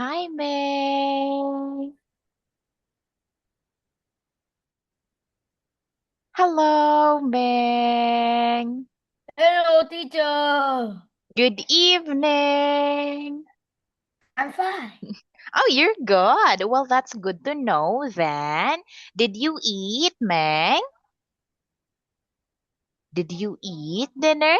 Hi, May. Hello, Meng. Hello, teacher. Good evening. I'm fine. Oh, you're good. Well, that's good to know then. Did you eat, Meng? Did you eat dinner?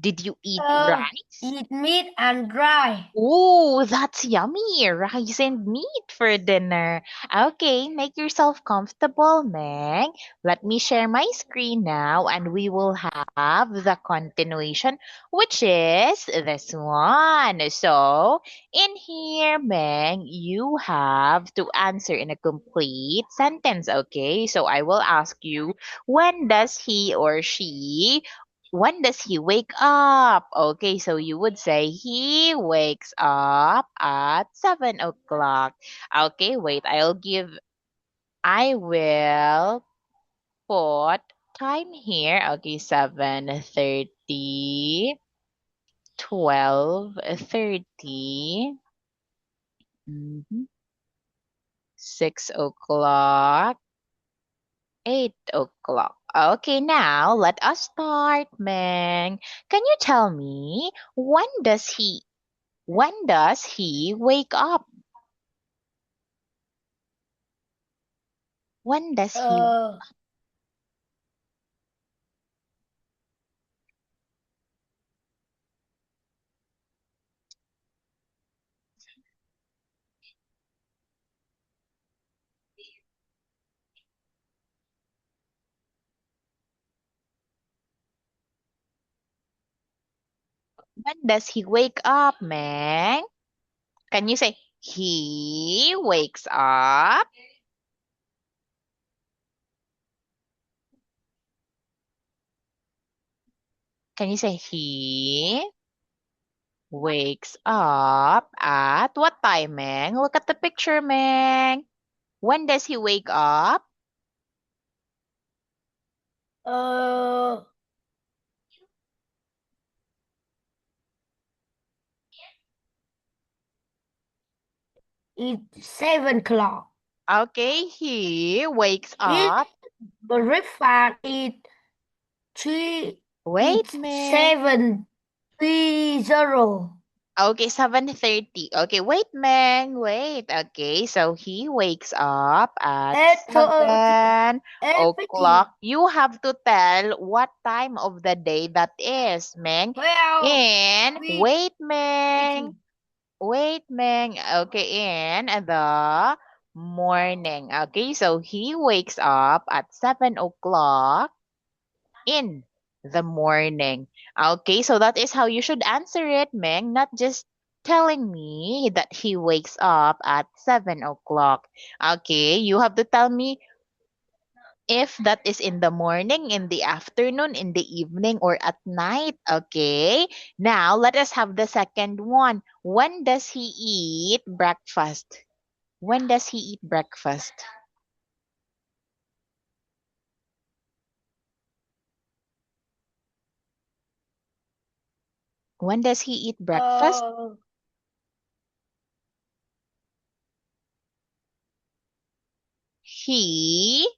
Did you eat Uh, rice? Eat meat and dry. Ooh, that's yummy. Rice and meat for dinner. Okay, make yourself comfortable, Meg. Let me share my screen now and we will have the continuation, which is this one. So, in here, Meg, you have to answer in a complete sentence, okay? So, I will ask you, when does he or she when does he wake up? Okay, so you would say he wakes up at 7 o'clock. Okay, wait, I will put time here. Okay, 7:30, 12:30, 6 o'clock, 8 o'clock. Okay, now let us start, Meng. Can you tell me when does he wake up? When does he Uh, when does he wake up, Meng? Can you say he wakes up? Can you say he wakes up at what time, Meng? Look at the picture, Meng. When does he wake up? uh, it's 7 o'clock. Okay, he wakes Eat up. breakfast. Eat three. Wait, It's Meng. 7:30. Okay, 7:30. Okay, wait, Meng. Wait. Okay, so he wakes up at 8:30. 7 8:50. o'clock. You have to tell what time of the day that is, Meng. 12. In, wait, Meng. 50. Wait, Meng. Okay, in the morning. Okay, so he wakes up at 7 o'clock in the morning. Okay, so that is how you should answer it, Meng, not just telling me that he wakes up at 7 o'clock. Okay, you have to tell me if that is in the morning, in the afternoon, in the evening, or at night. Okay, now let us have the second one. When does he eat breakfast? When does he eat breakfast? When does he eat breakfast? Uh, He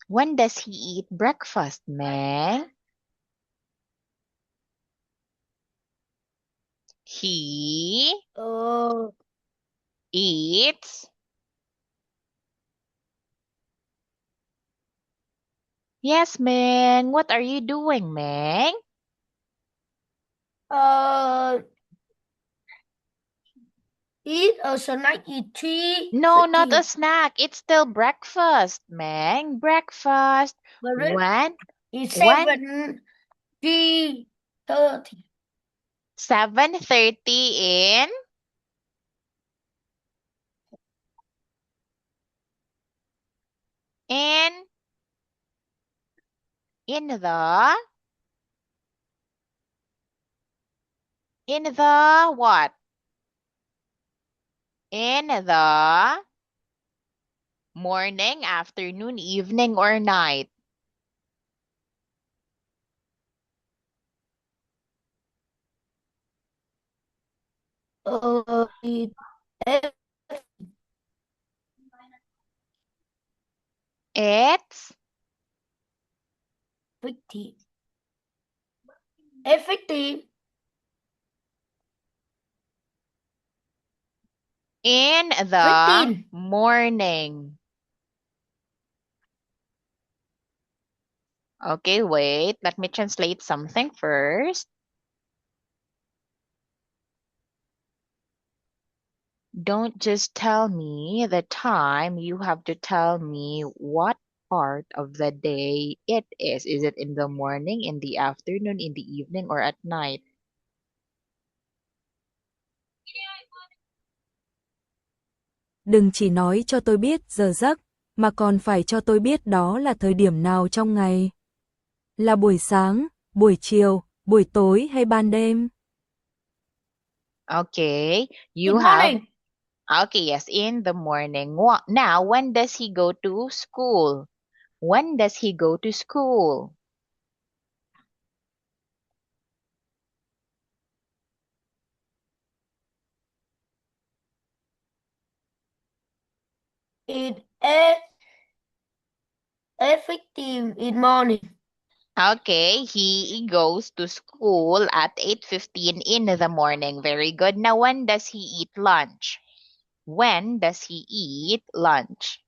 When does he eat breakfast, Meg? He uh, eats. Yes, Meng. What are you doing, Meng? uh, Eat a snack. Eat three No, not a fifty. snack. It's still breakfast, Meng. Breakfast. Breakfast When? is When? 7:30. 7:30 in in the in the what? In the morning, afternoon, evening, or night? Eat everything. It's Effective. in the 15. morning. Okay, wait. Let me translate something first. Don't just tell me the time. You have to tell me what part of the day it is. Is it in the morning, in the afternoon, in the evening, or at night? Đừng chỉ nói cho tôi biết giờ giấc, mà còn phải cho tôi biết đó là thời điểm nào trong ngày. Là buổi sáng, buổi chiều, buổi tối hay ban đêm? Okay, you In have. morning. Okay, yes, in the morning. Now, when does he go to school? When does he go to school? Eat effective in morning. Okay, he goes to school at 8:15 in the morning. Very good. Now, when does he eat lunch? When does he eat lunch?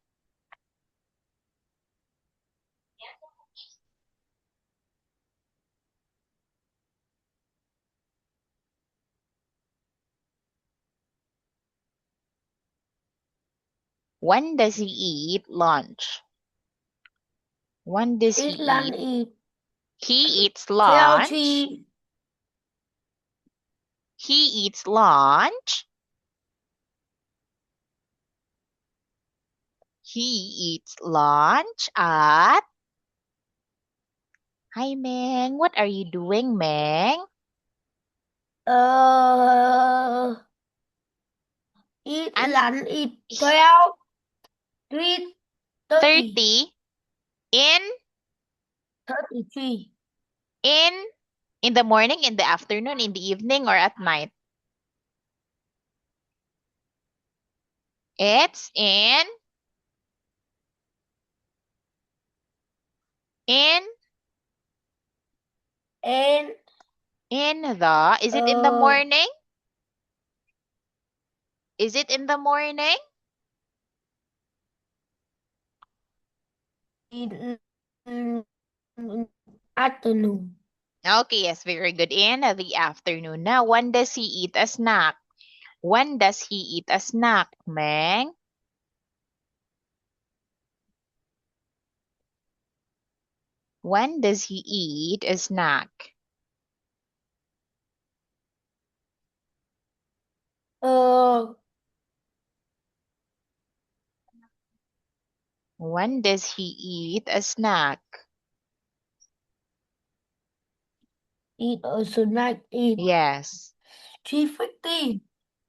When does he eat lunch? When does he Eat lunch. eat? Eat He eats 12. lunch. He eats lunch. He eats lunch at. Hi, Meng. What are you doing, Meng? Eat And lunch. Eat 12. 3:30. 30 in 33. in in the morning, in the afternoon, in the evening, or at night? It's in And the. Is it in the morning? Is it in the morning? in afternoon. Okay, yes, very good. In the afternoon. Now, when does he eat a snack? When does he eat a snack, Meng? When does he eat a snack? When does he eat a snack? Eat a snack. Eat Yes. 3:15.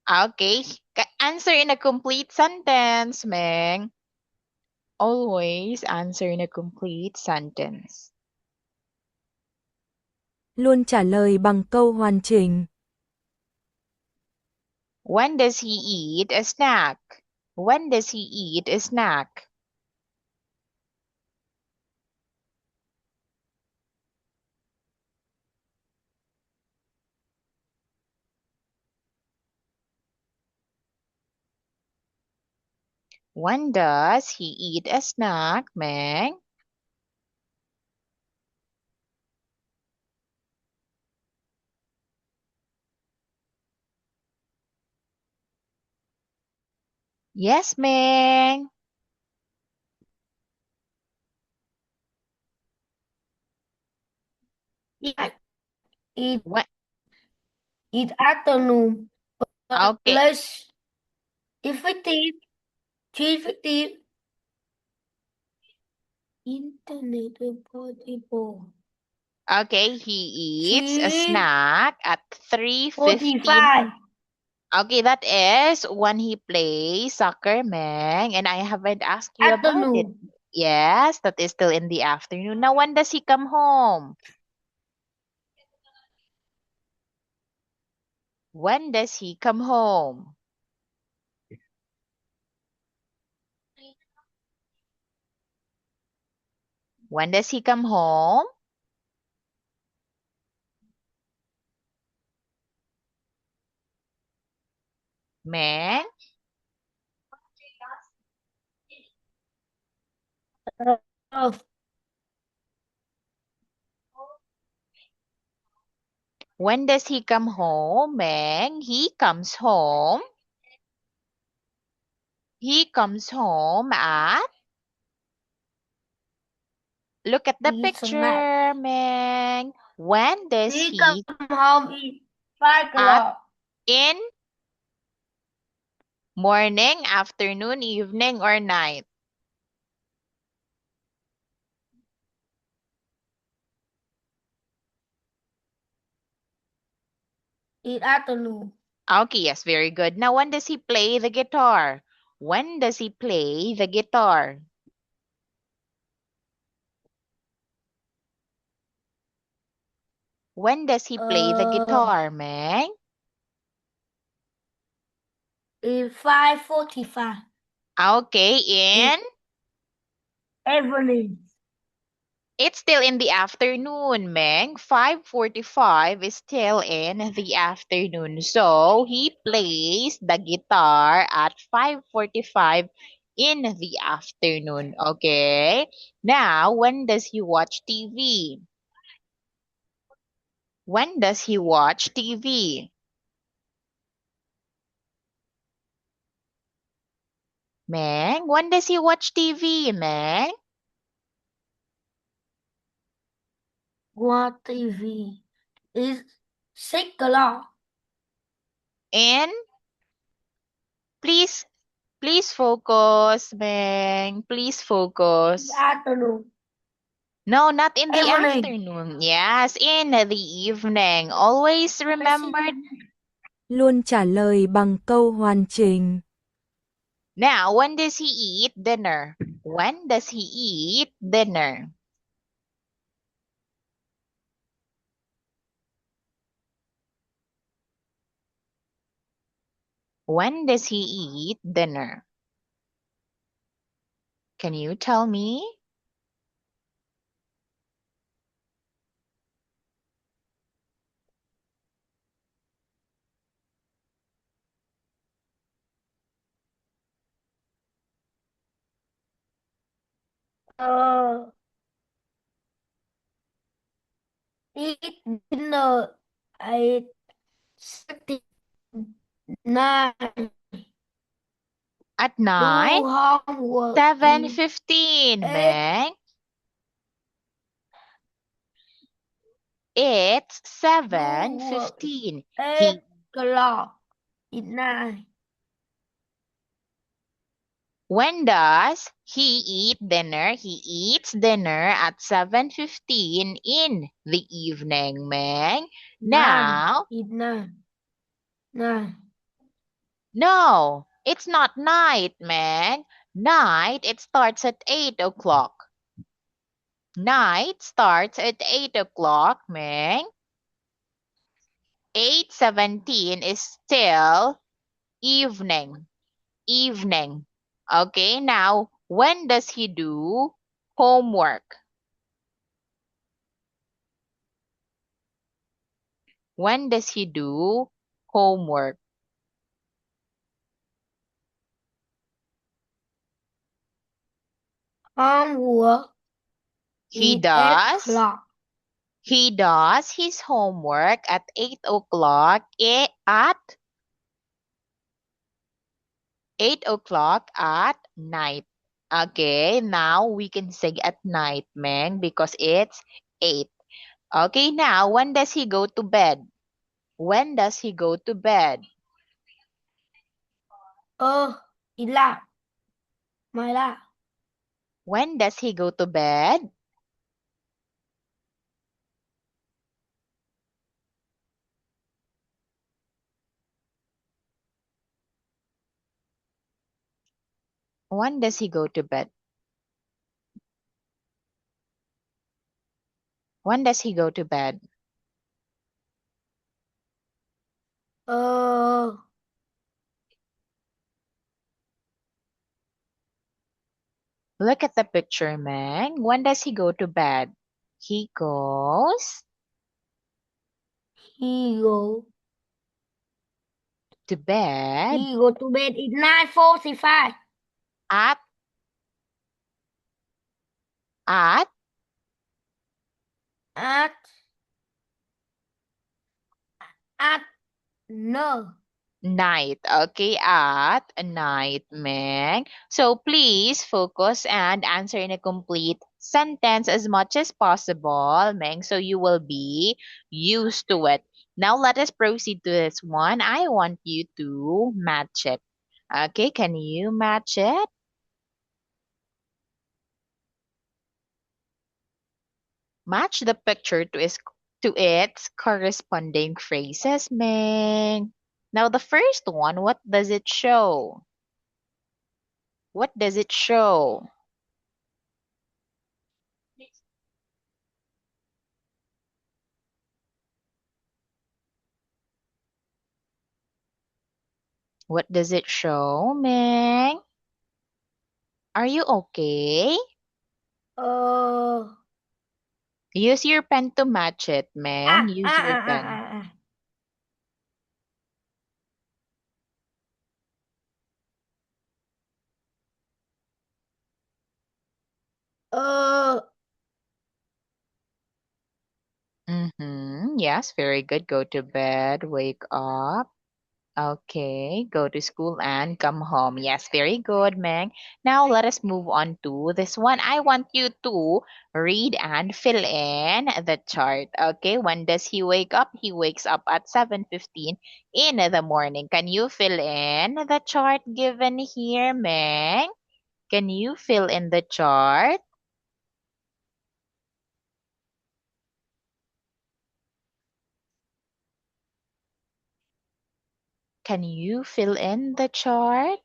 Okay. Answer in a complete sentence, Meng. Always answer in a complete sentence. Luôn trả lời bằng câu hoàn chỉnh. When does he eat a snack? When does he eat a snack? When does he eat a snack, Meng? Yes, Meng. Eat What? afternoon. Okay. Plus effective. 3:15. Internet portable. Okay, he eats a snack at 3:15. 3:45. Okay, that is when he plays soccer, Meng, and I haven't asked you about it. Afternoon. Yes, that is still in the afternoon. Now, when does he come home? When does he come home? When does he come home? Meng? Oh, When does he come home, Meng? He comes home. He comes home at... Look at the he eats a snack. picture, Meng. When does He he... come home at 5 At... o'clock. In... Morning, afternoon, evening, or night? In afternoon. Okay, yes, very good. Now, when does he play the guitar? When does he play the guitar? When does he play the guitar, Meng? In 5:45. Okay, in... Evening. It's still in the afternoon, Meng. 5:45 is still in the afternoon. So, he plays the guitar at 5:45 in the afternoon. Okay? Now, when does he watch TV? When does he watch TV? Meng, when does he watch TV, Meng? Watch TV. It's 6 o'clock. And please focus, Meng. Please focus. Afternoon. No, not in the Evening. afternoon. Yes, in the evening. Always remember. Luôn trả lời bằng câu hoàn chỉnh. Now, when does he eat dinner? When does he eat dinner? When does he eat dinner? Can you tell me? Eat dinner at 9. At Do 9? homework 7:15, in Meng. It's 7:15. 8 o'clock at night. When does he eat dinner? He eats dinner at 7:15 in the evening, Meng. Now, At 9. 9. no, it's not night, Meng. Night, it starts at 8 o'clock. Night starts at 8 o'clock, Meng. 8:17 is still evening. Evening. Okay, now, when does he do homework? When does he do homework? Homework He at 8 does. o'clock. He does his homework at 8 o'clock at 8 o'clock at night. Okay, now we can say at night, Meng, because it's 8. Okay, now when does he go to bed? When does he go to bed? 11. 15. When does he go to bed? When does he go to bed? When does he go to bed? Look at the picture, Meng. When does he go to bed? He goes he go to bed he go to bed at 9:45. at at At no. night. Okay, at night, Meng. So please focus and answer in a complete sentence as much as possible, Meng, so you will be used to it. Now let us proceed to this one. I want you to match it. Okay, can you match it? Match the picture to its corresponding phrases, Meng. Now the first one, what does it show? What does it show? What does it show, Meng? Are you okay? Use your pen to match it, Meng. Use your pen. Yes, very good. Go to bed, wake up. Okay, go to school and come home. Yes, very good, Meg. Now let us move on to this one. I want you to read and fill in the chart. Okay, when does he wake up? He wakes up at 7:15 in the morning. Can you fill in the chart given here, Meg? Can you fill in the chart? Can you fill in the chart?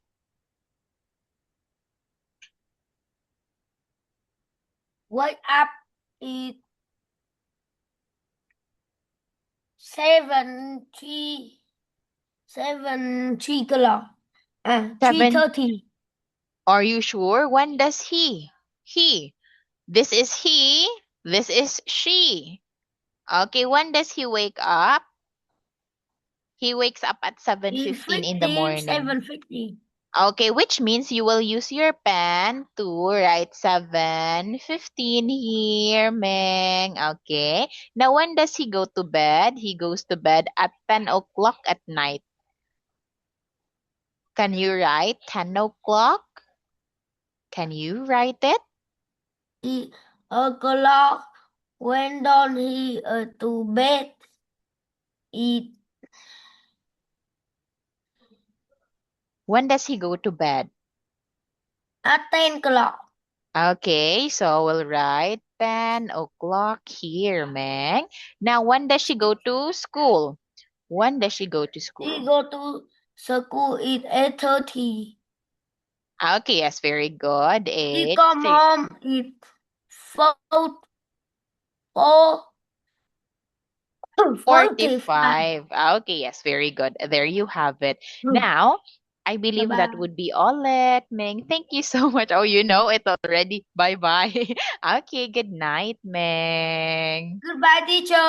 Wake up at 7 o'clock. 3:30. Are you sure? When does he? He. This is he. This is she. Okay, when does he wake up? He wakes up at 7:15 in the morning. 7:50. Okay, which means you will use your pen to write 7:15 here, Meng. Okay. Now, when does he go to bed? He goes to bed at 10 o'clock at night. Can you write 10 o'clock? Can you write it? 8 o'clock. When does he to bed? When does he go to bed? At 10 o'clock. Okay, so we'll write 10 o'clock here, Meng. Now, when does she go to school? When does she go to He school? go to school at 8:30. Okay, yes, very good. He come home at 4:45. 45. Okay, yes, very good. There you have it. Hmm. Now, I believe that Bye-bye. would be all it, Meng. Thank you so much. Oh, you know it already. Bye-bye. Okay, good night, Meng. Goodbye, teacher.